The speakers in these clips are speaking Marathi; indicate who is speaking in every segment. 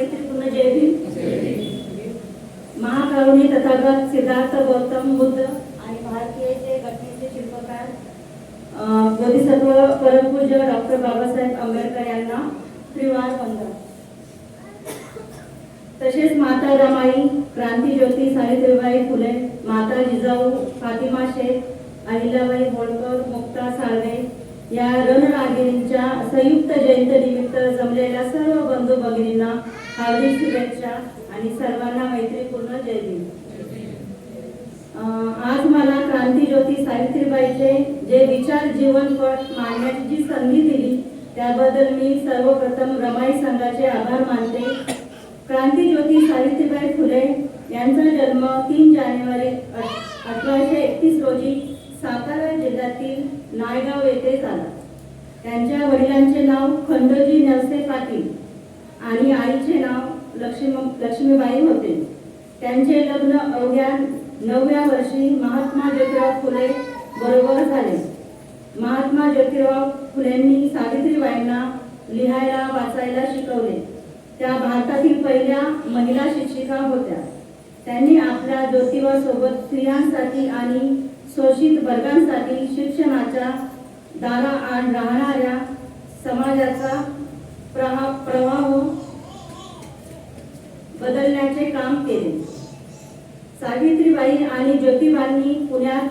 Speaker 1: मैत्रीपूर्ण जय भीम। महाकरुणी तथागत सिद्धार्थ गौतम बुद्ध आणि भारतीय घटनेचे शिल्पकार बोधिसत्व परमपूज्य डॉक्टर बाबासाहेब आंबेडकर यांना त्रिवार वंदन। तसेच माता रमाई, क्रांतीज्योती सावित्रीबाई फुले, माता जिजाऊ, फातिमा शेख, अहिल्याबाई होळकर, मुक्ता साळवे या रणरागिणींच्या संयुक्त जयंतीनिमित्त जमलेल्या सर्व बंधू भगिनींना हार्दिक शुभेच्छा आणि सर्वांना मैत्रीपूर्ण जय भीम। आज मला क्रांतीज्योती सावित्रीबाईचे जे विचार जीवनपट मांडण्याची जी संधी दिली त्याबद्दल मी सर्वप्रथम रमाई संघाचे आभार मानते। क्रांतीज्योती सावित्रीबाई फुले यांचा जन्म 3 जानेवारी 1831 रोजी सातारा जिल्ह्यातील नायगाव येथे झाला। त्यांच्या वडिलांचे नाव खंडोजी नरसे पाटील आणि आईचे नाव लक्ष्मीबाई होते। त्यांचे लग्न अवघ्या 9व्या वर्षी महात्मा ज्योतिराव फुले बरोबर झाले। महात्मा ज्योतिराव फुलेंनी सावित्रीबाईंना लिहायला वाचायला शिकवले। त्या भारतातील पहिल्या महिला शिक्षिका होत्या। त्यांनी आपल्या ज्योतिबा सोबत स्त्रियांसाठी आणि शोषित वर्गांसाठी शिक्षणाच्या दाराआड राहणाऱ्या समाजाचा प्रवाह बदलण्याचे काम केले। सावित्रीबाई आणि ज्योतिबांनी पुण्यात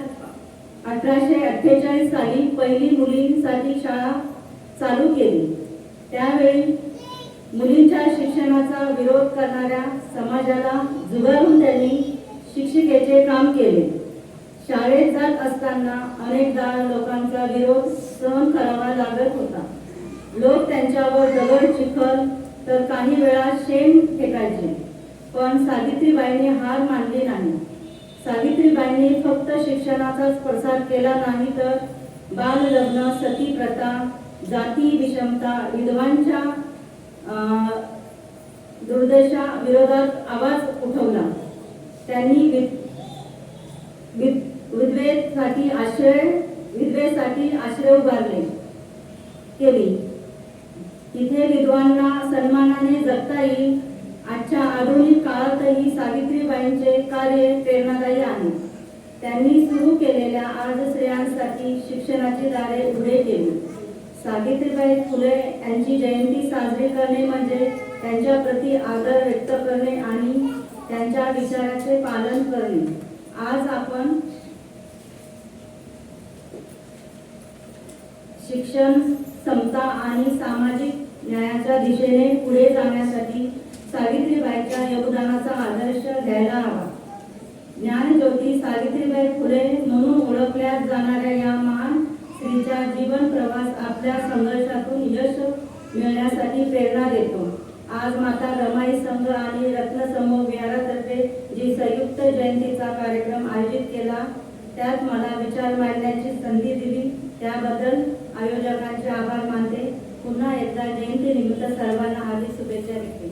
Speaker 1: 1848 साली पहिली मुलींसाठी शाळा चालू केली। त्यावेळी मुलींच्या शिक्षणाचा विरोध करणाऱ्या समाजाला झुगारून त्यांनी शिक्षिकेचे काम केले। शाळेत जात असताना अनेकदा लोकांचा विरोध सहन करावा लागत होता। लोक त्यांच्यावर दगड, चिखल तर काही वेळा शेण फेकायचे, पण सावित्रीबाईंनी हार मानली नाही। सावित्रीबाईंनी फक्त शिक्षणाचाच प्रसार केला नाही तर बाललग्न, सती प्रथा, जाती विषमता, विधवांच्या दुर्दशा विरोधात आवाज उठवला। त्यांनी विधवेसाठी आश्रय उभारले केली, तिथे विधवांना सन्मानाने जगता येईल। आजच्या आधुनिक काळातही सावित्रीबाईंचे कार्य प्रेरणादायी आहे। त्यांनी सुरू केलेल्या आज स्त्रियांसाठी शिक्षणाची दारे उघडे केली। सावित्रीबाई फुले यांची जयंती साजरी करणे म्हणजे त्यांच्या प्रति आदर व्यक्त करणे आणि त्यांच्या विचाराचे पालन करणे। आज आपण शिक्षण, समता आणि सामाजिक न्यायाच्या दिशेने पुढे जाण्यासाठी सावित्रीबाईंच्या योगदानाचा आदर्श घ्यायला हवा। ज्ञानज्योती सावित्रीबाई फुले म्हणून ओळखल्या जाणाऱ्या या महान स्त्रीचा जीवन प्रवास आपल्या संघर्षातून यश मिळण्यासाठी प्रेरणा देतो। आज माता रमाई संघ आणि रत्नसमूह विहारातर्फे जी संयुक्त जयंतीचा कार्यक्रम आयोजित केला त्यात मला विचार मांडण्याची संधी दिली त्याबद्दल आयोजकांचे आभार मानते। पुन्हा एकदा जयंती निमित्त सर्वांना हार्दिक शुभेच्छा देते।